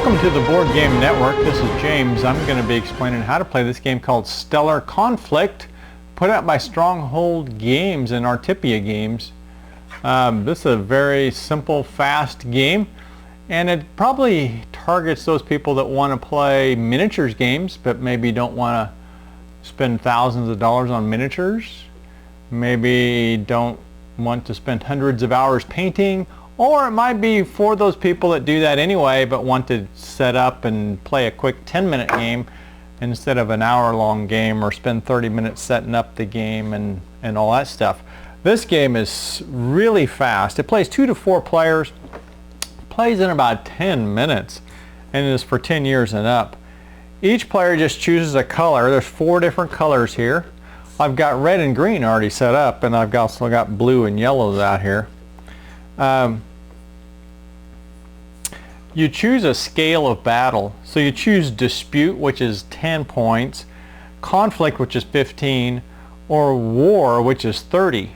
Welcome to the Board Game Network. This is James. I'm going to be explaining how to play this game called Stellar Conflict, put out by Stronghold Games and Artipia Games. This is a very simple, fast game, and it probably targets those people that want to play miniatures games, but maybe don't want to spend thousands of dollars on miniatures, maybe don't want to spend hundreds of hours painting, or it might be for those people that do that anyway but want to set up and play a quick 10-minute game instead of an hour-long game, or spend 30 minutes setting up the game and all that stuff. This game is really fast. It plays 2 to 4 players, plays in about 10 minutes, and is for 10 years and up. Each player just chooses a color. There's 4 different colors here. I've got red and green already set up, and I've also got blue and yellows out here. You choose a scale of battle. So you choose dispute, which is 10 points, conflict, which is 15, or war, which is 30.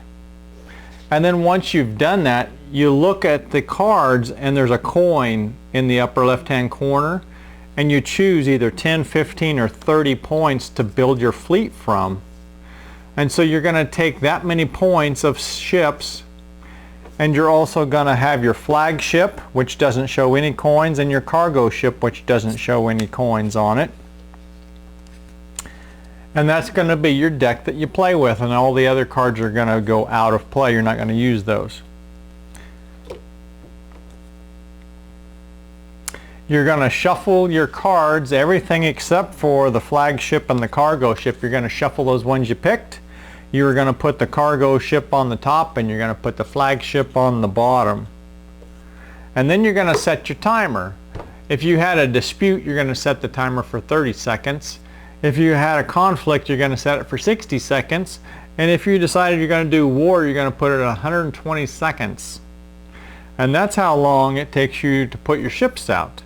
And then once you've done that, you look at the cards, and there's a coin in the upper left-hand corner, and you choose either 10, 15, or 30 points to build your fleet from. And so you're going to take that many points of ships, and you're also going to have your flagship, which doesn't show any coins, and your cargo ship, which doesn't show any coins on it. And that's going to be your deck that you play with, and all the other cards are going to go out of play. You're not going to use those. You're going to shuffle your cards, everything except for the flagship and the cargo ship. You're going to shuffle those ones you picked. You're going to put the cargo ship on the top, and you're going to put the flagship on the bottom. And then you're going to set your timer. If you had a dispute, you're going to set the timer for 30 seconds. If you had a conflict, you're going to set it for 60 seconds. And if you decided you're going to do war, you're going to put it at 120 seconds. And that's how long it takes you to put your ships out.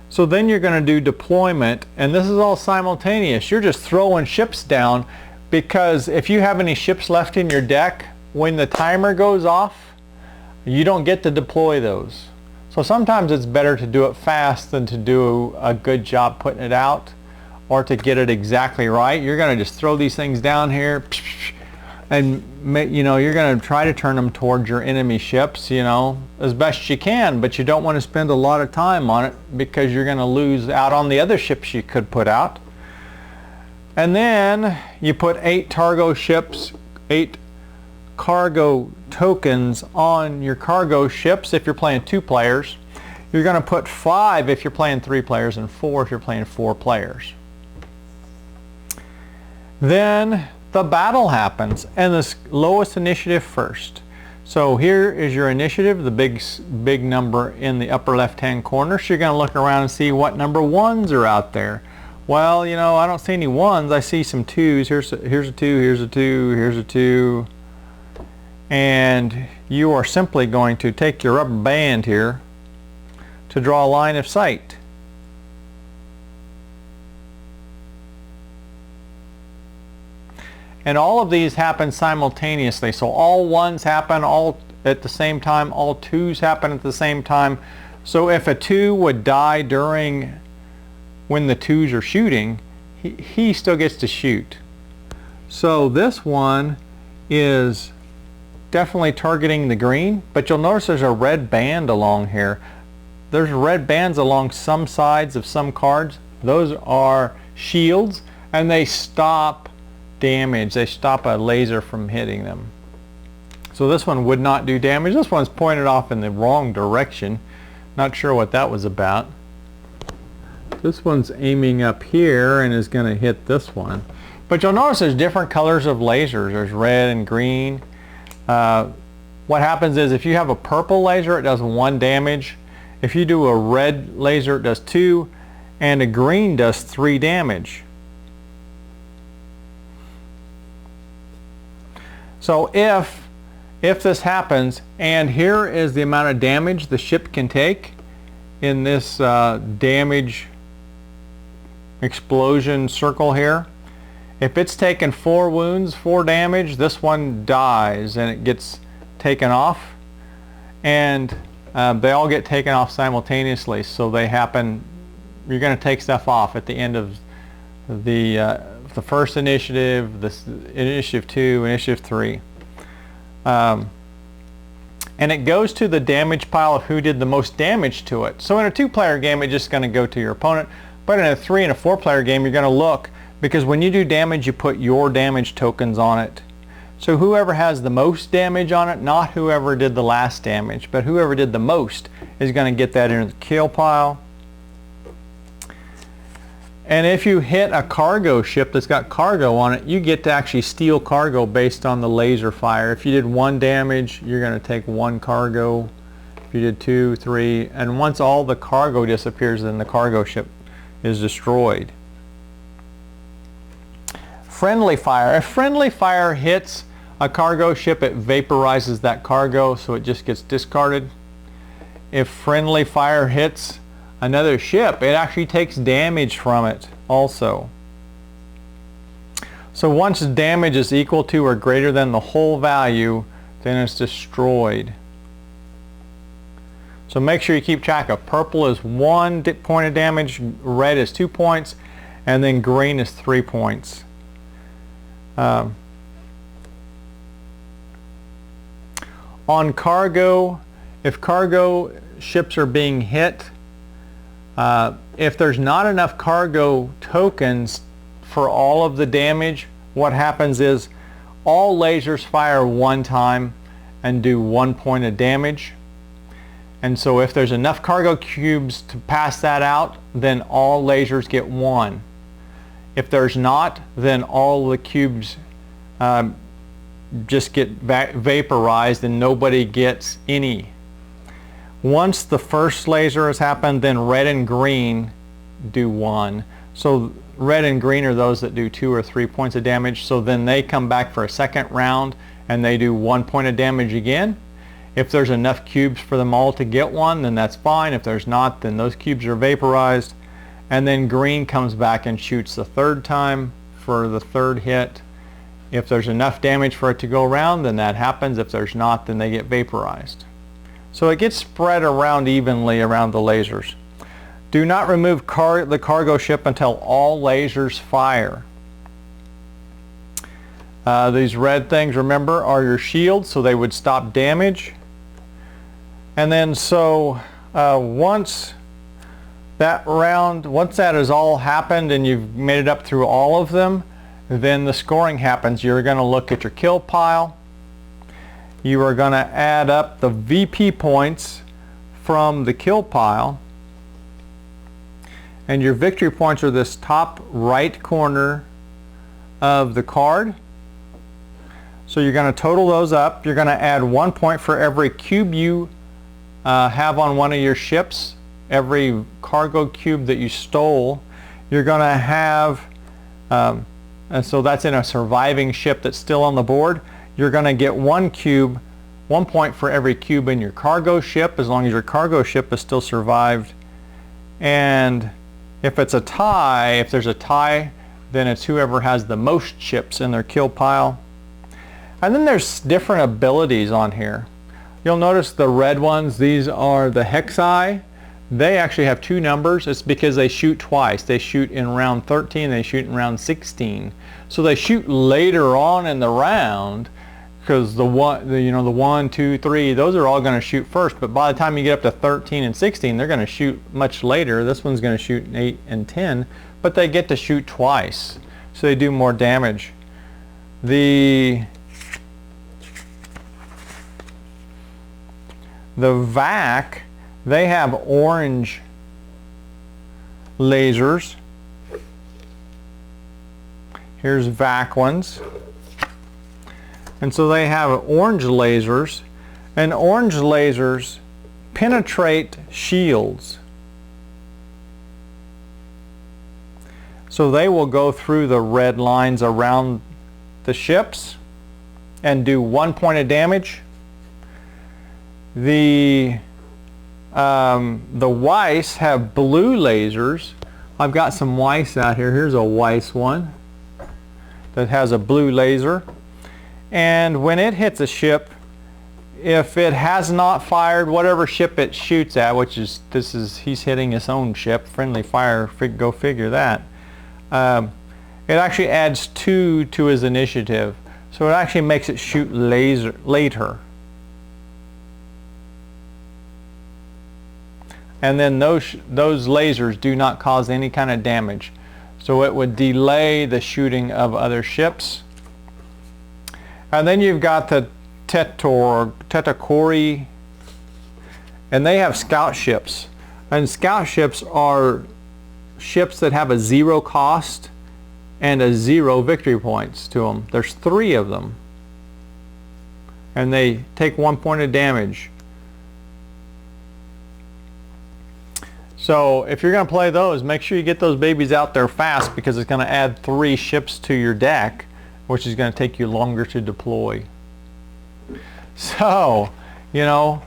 So then you're going to do deployment, and this is all simultaneous. You're just throwing ships down, because if you have any ships left in your deck, when the timer goes off, you don't get to deploy those. So sometimes it's better to do it fast than to do a good job putting it out, or to get it exactly right. You're going to just throw these things down here, and you're going to try to turn them towards your enemy ships, as best you can, but you don't want to spend a lot of time on it, because you're going to lose out on the other ships you could put out. And then you put 8 cargo ships, 8 cargo tokens on your cargo ships if you're playing 2 players. You're going to put 5 if you're playing 3 players, and 4 if you're playing 4 players. Then the battle happens, and the lowest initiative first. So here is your initiative, the big number in the upper left-hand corner. So you're going to look around and see what number 1s are out there. Well, I don't see any 1s. I see some 2s. Here's a 2, here's a 2, here's a 2. And you are simply going to take your rubber band here to draw a line of sight. And all of these happen simultaneously. So all 1s happen all at the same time, all 2s happen at the same time. So if a 2 would die when the 2s are shooting, he still gets to shoot. So this one is definitely targeting the green, but you'll notice there's a red band along here. There's red bands along some sides of some cards. Those are shields, and they stop damage. They stop a laser from hitting them. So this one would not do damage. This one's pointed off in the wrong direction. Not sure what that was about. This one's aiming up here and is going to hit this one. But you'll notice there's different colors of lasers. There's red and green. What happens is if you have a purple laser, it does 1 damage. If you do a red laser, it does 2. And a green does 3 damage. So if this happens, and here is the amount of damage the ship can take in this damage explosion circle here. If it's taken 4 wounds, 4 damage, this one dies and it gets taken off. And they all get taken off simultaneously, so they happen you're going to take stuff off at the end of the first initiative, this initiative 2, initiative 3. And it goes to the damage pile of who did the most damage to it. So in a 2-player game, it's just going to go to your opponent. But in a 3 and a 4-player game, you're going to look, because when you do damage, you put your damage tokens on it. So whoever has the most damage on it, not whoever did the last damage, but whoever did the most is going to get that into the kill pile. And if you hit a cargo ship that's got cargo on it, you get to actually steal cargo based on the laser fire. If you did 1 damage, you're going to take 1 cargo. If you did 2, 3, and once all the cargo disappears, then the cargo ship is destroyed. Friendly fire. If friendly fire hits a cargo ship, it vaporizes that cargo, so it just gets discarded. If friendly fire hits another ship, it actually takes damage from it also. So once damage is equal to or greater than the whole value, then it's destroyed. So make sure you keep track of purple is 1 point of damage, red is 2 points, and then green is 3 points. On cargo, if cargo ships are being hit, if there's not enough cargo tokens for all of the damage, what happens is all lasers fire 1 time and do 1 point of damage. And so if there's enough cargo cubes to pass that out, then all lasers get 1. If there's not, then all the cubes just get vaporized and nobody gets any. Once the first laser has happened, then red and green do 1. So red and green are those that do 2 or 3 points of damage. So then they come back for a second round and they do 1 point of damage again. If there's enough cubes for them all to get 1, then that's fine. If there's not, then those cubes are vaporized. And then green comes back and shoots the 3rd time for the 3rd hit. If there's enough damage for it to go around, then that happens. If there's not, then they get vaporized. So it gets spread around evenly around the lasers. Do not remove the cargo ship until all lasers fire. These red things, remember, are your shields, so they would stop damage. And then so once that has all happened and you've made it up through all of them, then the scoring happens. You're going to look at your kill pile. You are going to add up the VP points from the kill pile. And your victory points are this top right corner of the card. So you're going to total those up. You're going to add 1 point for every cube you have on one of your ships. Every cargo cube that you stole, you're going to have, and so that's in a surviving ship that's still on the board. You're going to get 1 point for every cube in your cargo ship, as long as your cargo ship is still survived. And if it's a tie, if there's a tie, then it's whoever has the most ships in their kill pile. And then there's different abilities on here. You'll notice the red ones, these are the Hex Eye. They actually have 2 numbers. It's because they shoot twice. They shoot in round 13, they shoot in round 16. So they shoot later on in the round, because the 1, 2, 3, those are all going to shoot first. But by the time you get up to 13 and 16, they're going to shoot much later. This one's going to shoot in 8 and 10, but they get to shoot twice, so they do more damage. The VAC, they have orange lasers. Here's VAC ones. And so they have orange lasers, and orange lasers penetrate shields. So they will go through the red lines around the ships and do 1 point of damage. The Weiss have blue lasers. I've got some Weiss out here. Here's a Weiss one that has a blue laser. And when it hits a ship, if it has not fired whatever ship it shoots at, which is, he's hitting his own ship, friendly fire, go figure that, it actually adds 2 to his initiative. So it actually makes it shoot later. And then those lasers do not cause any kind of damage. So it would delay the shooting of other ships. And then you've got the Tetakori, and they have scout ships. And scout ships are ships that have a 0 cost and a 0 victory points to them. There's 3 of them. And they take 1 point of damage. So if you're going to play those, make sure you get those babies out there fast, because it's going to add 3 ships to your deck, which is going to take you longer to deploy. So, you know,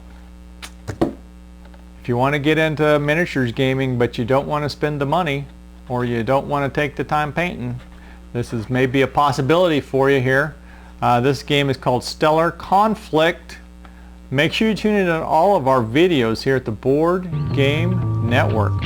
if you want to get into miniatures gaming but you don't want to spend the money, or you don't want to take the time painting, this is maybe a possibility for you here. This game is called Stellar Conflict. Make sure you tune in to all of our videos here at the Board Game Network.